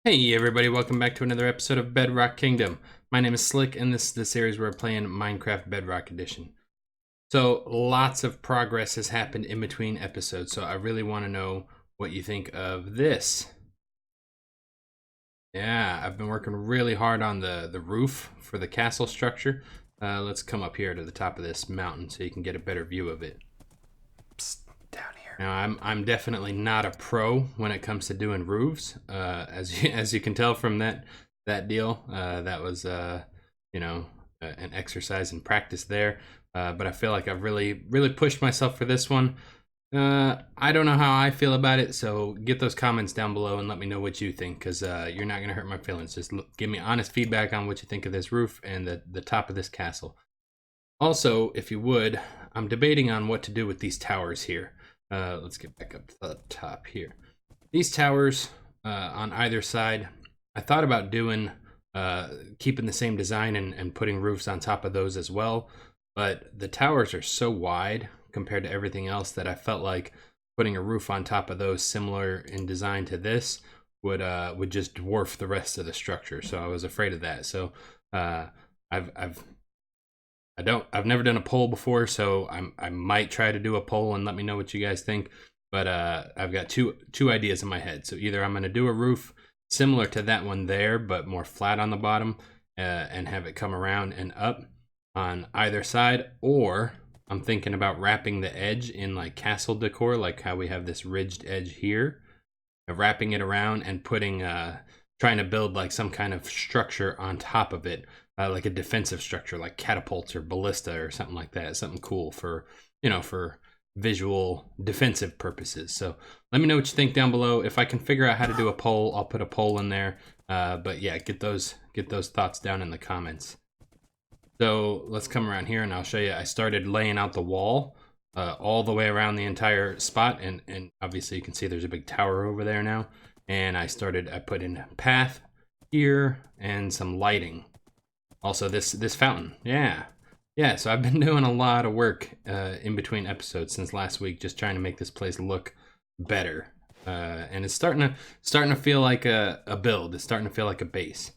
Hey everybody, welcome back to another episode of Bedrock Kingdom. My name is Slick and this is the series where we're playing Minecraft Bedrock Edition. So lots of progress has happened in between episodes, so I really want to know what you think of this. Yeah, I've been working really hard on the roof for the castle structure. Let's come up here to the top of this mountain so you can get a better view of it. Psst, down here. Now I'm definitely not a pro when it comes to doing roofs. As you can tell from that deal, that was an exercise in practice there. But I feel like I've really pushed myself for this one. I don't know how I feel about it, so get those comments down below and let me know what you think, because you're not gonna hurt my feelings. Just give me honest feedback on what you think of this roof and the top of this castle. Also, if you would, I'm debating on what to do with these towers here. Let's get back up to the top here. These towers on either side, I thought about doing keeping the same design and putting roofs on top of those as well, but the towers are so wide compared to everything else that I felt like putting a roof on top of those similar in design to this would just dwarf the rest of the structure. So I was afraid of that. So I've never done a poll before, so I might try to do a poll and let me know what you guys think. But I've got two ideas in my head. So either I'm going to do a roof similar to that one there, but more flat on the bottom, and have it come around and up on either side, or I'm thinking about wrapping the edge in like castle decor, like how we have this ridged edge here, wrapping it around and putting trying to build like some kind of structure on top of it. Like a defensive structure, like catapults or ballista or something like that. Something cool for, for visual defensive purposes. So let me know what you think down below. If I can figure out how to do a poll, I'll put a poll in there. But yeah, get those thoughts down in the comments. So let's come around here and I'll show you. I started laying out the wall all the way around the entire spot, and obviously you can see there's a big tower over there now. And I put in a path here and some lighting. Also, this fountain, yeah. So I've been doing a lot of work in between episodes since last week, just trying to make this place look better. And it's starting to feel like a build. It's starting to feel like a base.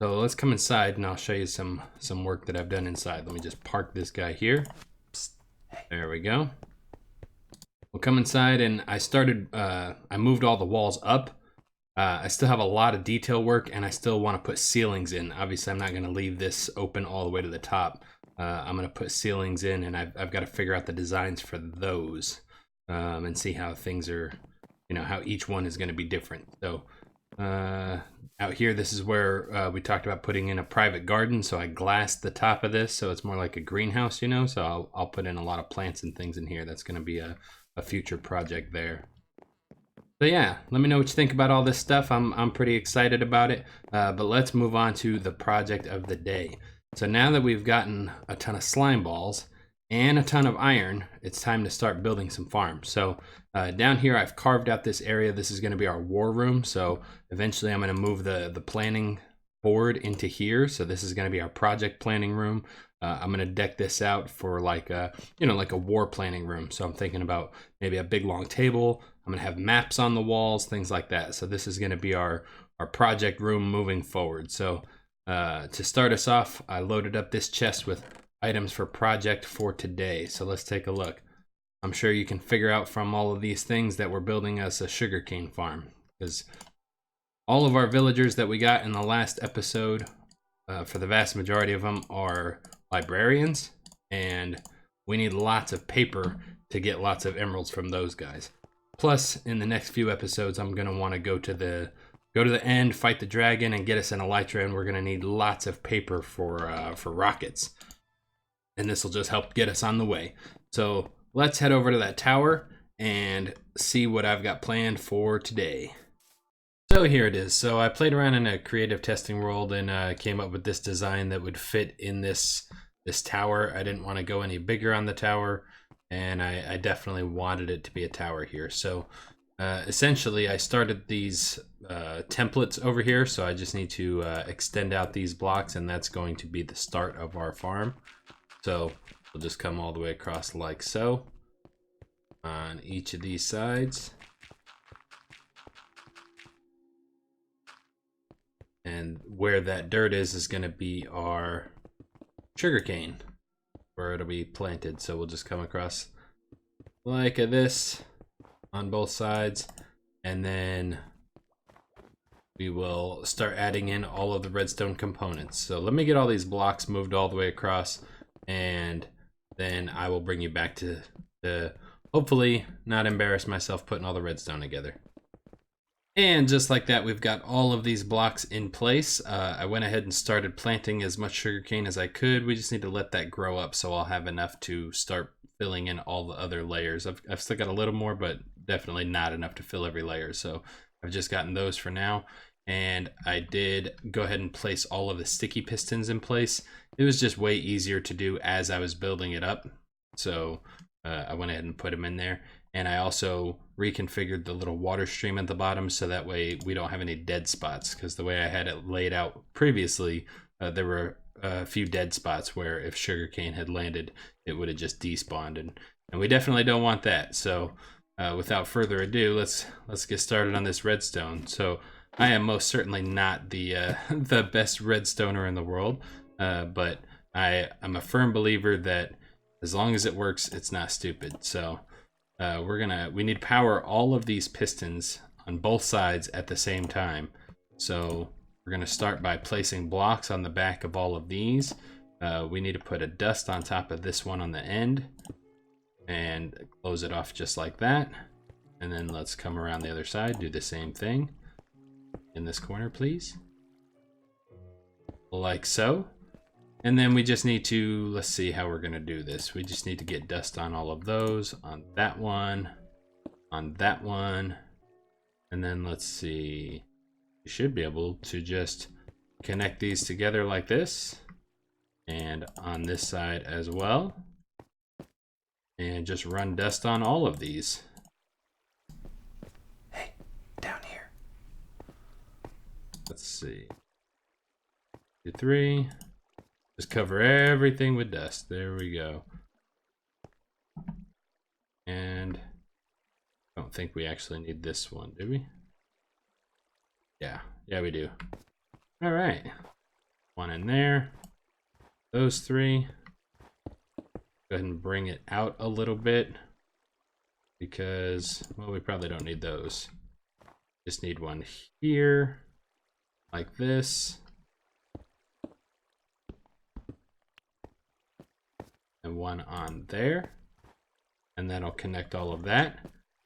So let's come inside, and I'll show you some work that I've done inside. Let me just park this guy here. There we go. We'll come inside, and I moved all the walls up. I still have a lot of detail work, and I still want to put ceilings in. Obviously, I'm not going to leave this open all the way to the top. I'm going to put ceilings in, and I've got to figure out the designs for those and see how things are, how each one is going to be different. So out here, this is where we talked about putting in a private garden. So I glassed the top of this, so it's more like a greenhouse, So I'll put in a lot of plants and things in here. That's going to be a future project there. So yeah, let me know what you think about all this stuff. I'm pretty excited about it, but let's move on to the project of the day. So now that we've gotten a ton of slime balls and a ton of iron, it's time to start building some farms. So down here, I've carved out this area. This is going to be our war room. So eventually I'm going to move the planning board into here. So this is going to be our project planning room. I'm going to deck this out for like a war planning room. So I'm thinking about maybe a big long table. I'm going to have maps on the walls, things like that. So this is going to be our project room moving forward. So to start us off, I loaded up this chest with items for project for today. So let's take a look. I'm sure you can figure out from all of these things that we're building us a sugarcane farm, because all of our villagers that we got in the last episode, for the vast majority of them, are librarians, and we need lots of paper to get lots of emeralds from those guys. Plus, in the next few episodes, I'm going to want to go to the end, fight the dragon, and get us an elytra, and we're going to need lots of paper for rockets. And this will just help get us on the way. So let's head over to that tower and see what I've got planned for today. So here it is. So I played around in a creative testing world and came up with this design that would fit in this tower. I didn't want to go any bigger on the tower, and I definitely wanted it to be a tower here. So essentially I started these templates over here, so I just need to extend out these blocks, and that's going to be the start of our farm. So we'll just come all the way across like so on each of these sides. And where that dirt is going to be our sugarcane, where it'll be planted. So we'll just come across like this on both sides, and then we will start adding in all of the redstone components. So let me get all these blocks moved all the way across, and then I will bring you back to hopefully not embarrass myself putting all the redstone together. And just like that, we've got all of these blocks in place. I went ahead and started planting as much sugarcane as I could. We just need to let that grow up so I'll have enough to start filling in all the other layers. I've still got a little more, but definitely not enough to fill every layer. So I've just gotten those for now. And I did go ahead and place all of the sticky pistons in place. It was just way easier to do as I was building it up. So I went ahead and put them in there. And I also reconfigured the little water stream at the bottom so that way we don't have any dead spots, because the way I had it laid out previously, there were a few dead spots where if sugarcane had landed, it would have just despawned, and we definitely don't want that. So without further ado, let's get started on this redstone. So I am most certainly not the the best redstoner in the world, but I'm a firm believer that as long as it works, it's not stupid. So we need to power all of these pistons on both sides at the same time. So we're gonna start by placing blocks on the back of all of these. We need to put a dust on top of this one on the end and close it off just like that. And then let's come around the other side, do the same thing in this corner, please. Like so. And then we just need to, let's see how we're gonna do this. We just need to get dust on all of those, on that one, and then let's see. We should be able to just connect these together like this, and on this side as well, and just run dust on all of these. Hey, down here. Let's see. 2, 3. Just cover everything with dust. There we go. And I don't think we actually need this one, do we? Yeah, we do. All right, one in there. Those 3. Go ahead and bring it out a little bit because, well, we probably don't need those. Just need one here, like this. And one on there, and that'll connect all of that.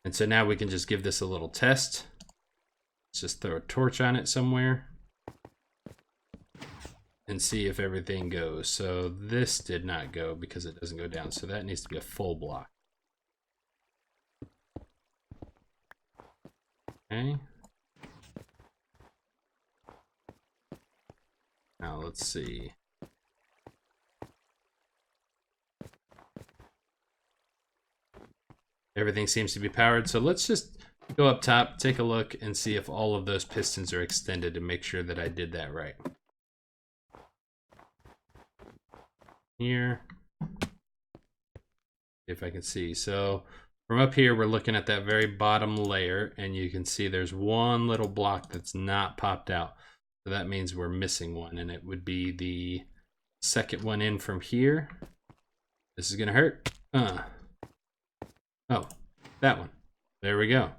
And so now we can just give this a little test. Let's just throw a torch on it somewhere and see if everything goes. So this did not go because it doesn't go down, so that needs to be a full block. Okay. Now let's see. Everything seems to be powered, so let's just go up top, take a look, and see if all of those pistons are extended and make sure that I did that right. Here, if I can see. So from up here, we're looking at that very bottom layer, and you can see there's one little block that's not popped out. So that means we're missing one, and it would be the second one in from here. This is gonna hurt. Oh, that one. There we go.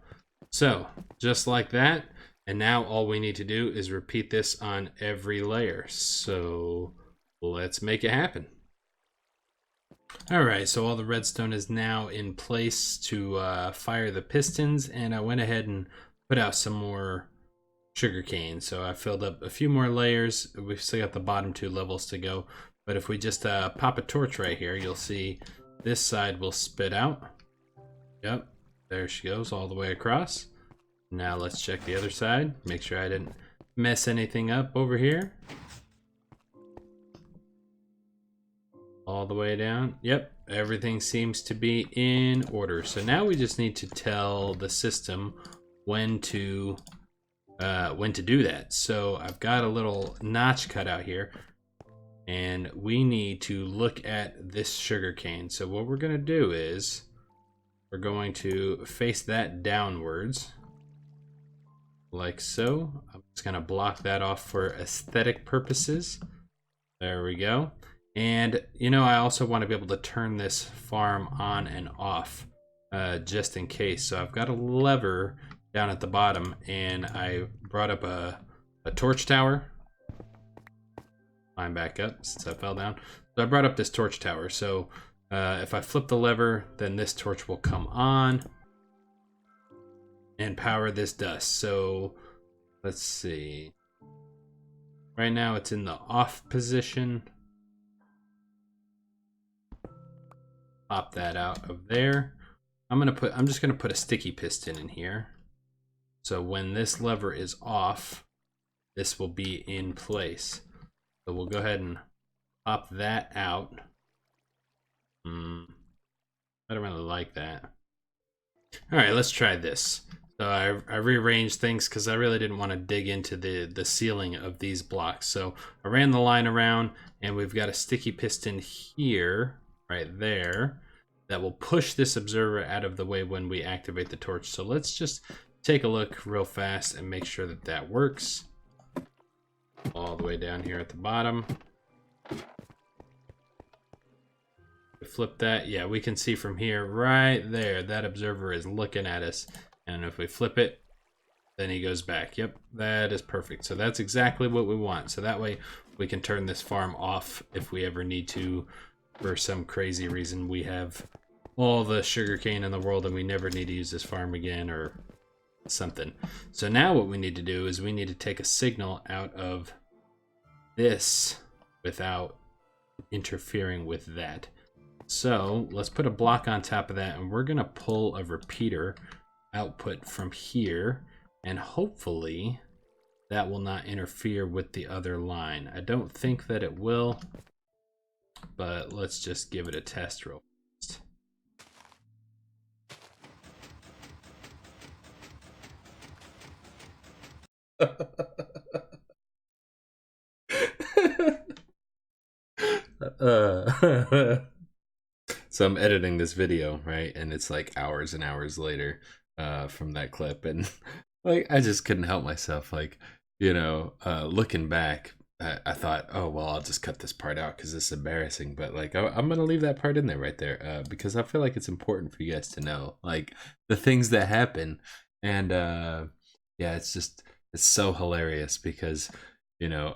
So just like that. And now all we need to do is repeat this on every layer. So let's make it happen. All right, so all the redstone is now in place to fire the pistons, and I went ahead and put out some more sugarcane. So I filled up a few more layers. We've still got the bottom 2 levels to go, but if we just pop a torch right here, you'll see this side will spit out. Yep, there she goes all the way across. Now let's check the other side, make sure I didn't mess anything up over here. All the way down. Yep, everything seems to be in order. So now we just need to tell the system when to do that. So I've got a little notch cut out here, and we need to look at this sugar cane. So what we're gonna do is we're going to face that downwards like so. I'm just gonna block that off for aesthetic purposes. There we go. And you know, I also want to be able to turn this farm on and off just in case. So I've got a lever down at the bottom, and I brought up a torch tower. Climb back up since I fell down. So I brought up this torch tower. So if I flip the lever, then this torch will come on and power this dust. So let's see. Right now it's in the off position. Pop that out of there. I'm just gonna put a sticky piston in here. So when this lever is off, this will be in place. So we'll go ahead and pop that out. I don't really like that. All right, let's try this. So I rearranged things because I really didn't want to dig into the ceiling of these blocks. So I ran the line around, and we've got a sticky piston here, right there, that will push this observer out of the way when we activate the torch. So let's just take a look real fast and make sure that that works. All the way down here at the bottom. Flip that, yeah, we can see from here right there that observer is looking at us, and if we flip it, then he goes back. Yep, that is perfect. So that's exactly what we want. So that way we can turn this farm off if we ever need to. For some crazy reason we have all the sugarcane in the world and we never need to use this farm again or something. So now what we need to do is we need to take a signal out of this without interfering with that. So let's put a block on top of that, and we're gonna pull a repeater output from here, and hopefully that will not interfere with the other line. I don't think that it will, but let's just give it a test real fast. So I'm editing this video, right? And it's like hours and hours later from that clip. And like, I just couldn't help myself. Like, you know, looking back, I thought, oh, well, I'll just cut this part out because it's embarrassing. But like, I'm going to leave that part in there right there because I feel like it's important for you guys to know, like, the things that happen. And yeah, it's so hilarious because, you know,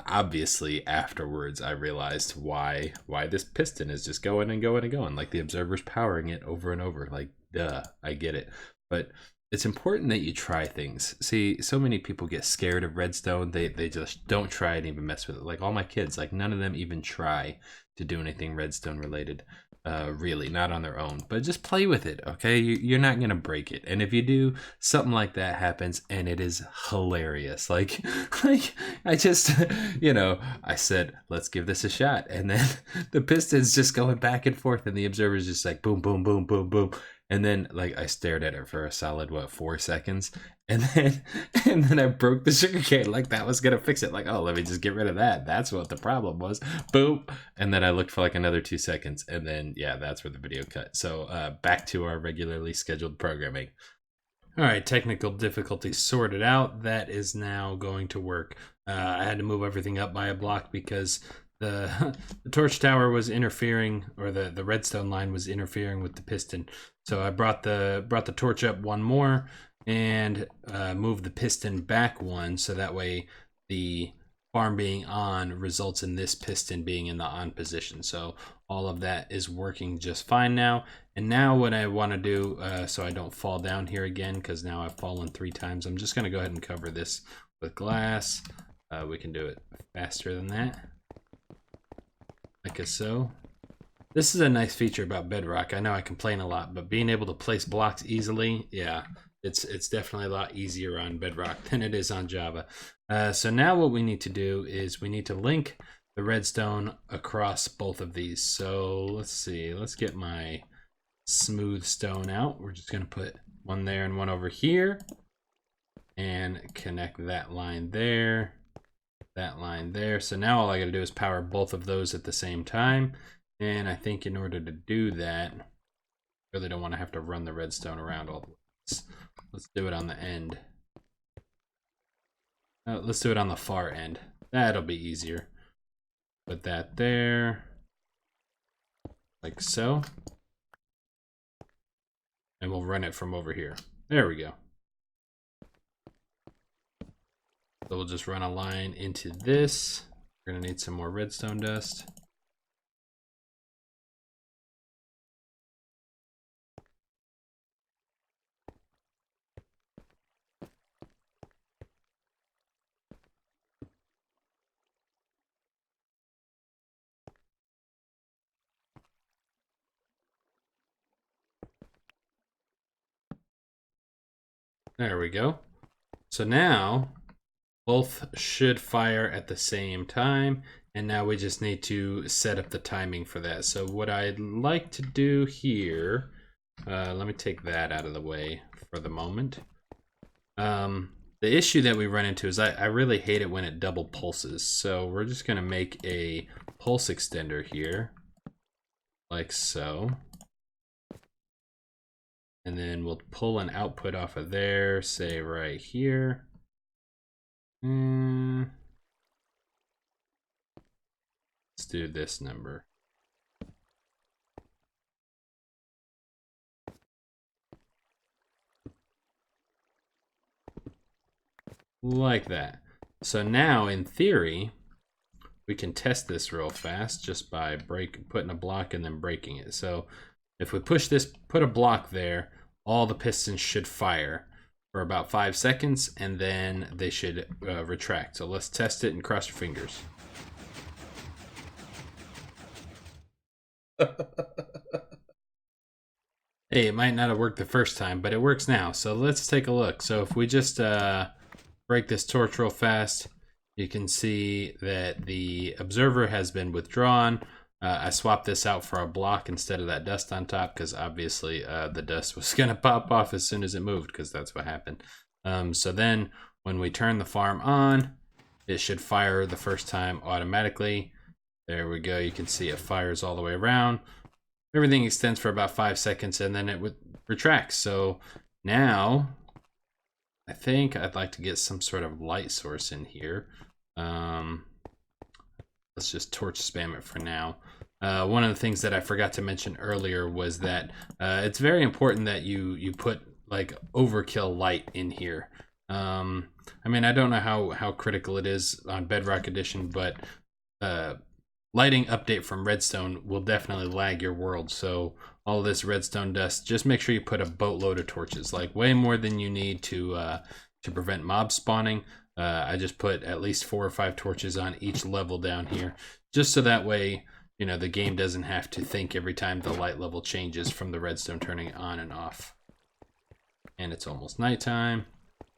obviously afterwards I realized why this piston is just going and going and going, like the observer's powering it over and over. Like, duh, I get it. But it's important that you try things. See, so many people get scared of redstone. They just don't try and even mess with it. Like all my kids, like none of them even try to do anything redstone related. Really, not on their own, but just play with it, okay? You're not gonna break it, and if you do, something like that happens, and it is hilarious. Like I just, you know, I said, let's give this a shot, and then the piston's just going back and forth, and the observer's just like boom, boom, boom, boom, boom, and then like I stared at it for a solid 4 seconds, and then I broke the sugarcane. Like that was gonna fix it. Like, oh, let me just get rid of that. That's what the problem was. Boom. And then I looked for like another 2 seconds, and then yeah, that's where the video cut. So back to our regularly scheduled programming. All right, technical difficulty sorted out. That is now going to work. I had to move everything up by a block because the torch tower was interfering, or the redstone line was interfering with the piston. So I brought the torch up one more and moved the piston back one, so that way the farm being on results in this piston being in the on position. So all of that is working just fine now. And now what I want to do, so I don't fall down here again, because now I've fallen 3 times, I'm just going to go ahead and cover this with glass. We can do it faster than that, like so. This is a nice feature about Bedrock. I know I complain a lot, but being able to place blocks easily, yeah, it's definitely a lot easier on Bedrock than it is on Java. So now what we need to do is we need to link the redstone across both of these. So let's see, let's get my smooth stone out. We're just going to put one there and one over here and connect that line there, that line there. So now all I got to do is power both of those at the same time. And I think in order to do that, I really don't want to have to run the redstone around all the way. Let's do it on the end. Let's do it on the far end. That'll be easier. Put that there. Like so. And we'll run it from over here. There we go. So we'll just run a line into this. We're gonna need some more redstone dust. There we go. So now both should fire at the same time, and now we just need to set up the timing for that. So what I'd like to do here, let me take that out of the way for the moment. The issue that we run into is I really hate it when it double pulses. So we're just gonna make a pulse extender here, like so. And then we'll pull an output off of there, say right here. Let's do this number. Like that. So now, in theory, we can test this real fast just by putting a block and then breaking it. So if we push this, put a block there, all the pistons should fire for about 5 seconds, and then they should retract. So let's test it and cross your fingers. Hey, it might not have worked the first time, but it works now. So let's take a look. So if we just break this torch real fast, you can see that the observer has been withdrawn. I swapped this out for a block instead of that dust on top because obviously the dust was going to pop off as soon as it moved because that's what happened. So then when we turn the farm on, it should fire the first time automatically. There we go. You can see it fires all the way around. Everything extends for about 5 seconds and then it retracts. So now I think I'd like to get some sort of light source in here. Let's just torch spam it for now. One of the things that I forgot to mention earlier was that it's very important that you put like overkill light in here. I mean, I don't know how critical it is on Bedrock Edition, but lighting update from redstone will definitely lag your world. So all this redstone dust, just make sure you put a boatload of torches, like way more than you need to prevent mob spawning. I just put at least 4 or 5 torches on each level down here, just so that way, you know, the game doesn't have to think every time the light level changes from the redstone turning on and off. And it's almost nighttime.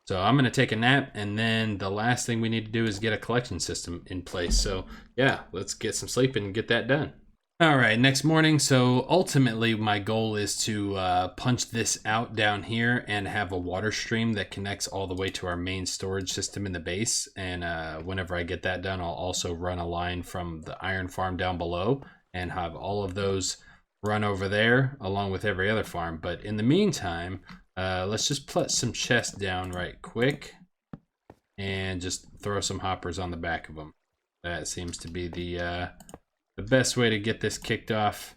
So I'm going to take a nap, and then the last thing we need to do is get a collection system in place. So yeah, let's get some sleep and get that done. All right, next morning. So ultimately my goal is to punch this out down here and have a water stream that connects all the way to our main storage system in the base. And whenever I get that done, I'll also run a line from the iron farm down below and have all of those run over there along with every other farm. But in the meantime, let's just put some chests down right quick and just throw some hoppers on the back of them. That seems to be the best way to get this kicked off.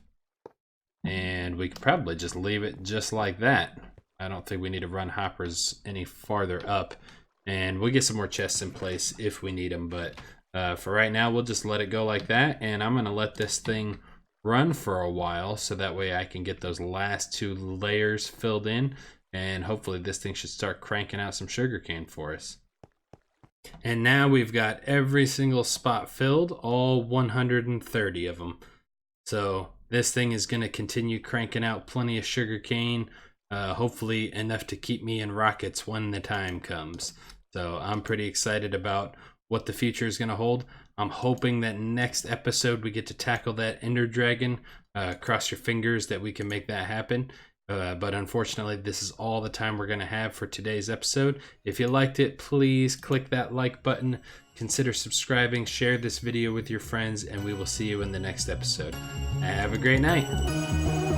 And we could probably just leave it just like that. I don't think we need to run hoppers any farther up. And we'll get some more chests in place if we need them. But for right now, we'll just let it go like that. And I'm going to let this thing run for a while so that way I can get those last 2 layers filled in. And hopefully this thing should start cranking out some sugarcane for us. And now we've got every single spot filled, all 130 of them. So this thing is going to continue cranking out plenty of sugarcane, hopefully enough to keep me in rockets when the time comes. So I'm pretty excited about what the future is going to hold. I'm hoping that next episode we get to tackle that Ender Dragon. Cross your fingers that we can make that happen. But unfortunately, this is all the time we're going to have for today's episode. If you liked it, please click that like button, consider subscribing, share this video with your friends, and we will see you in the next episode. Have a great night.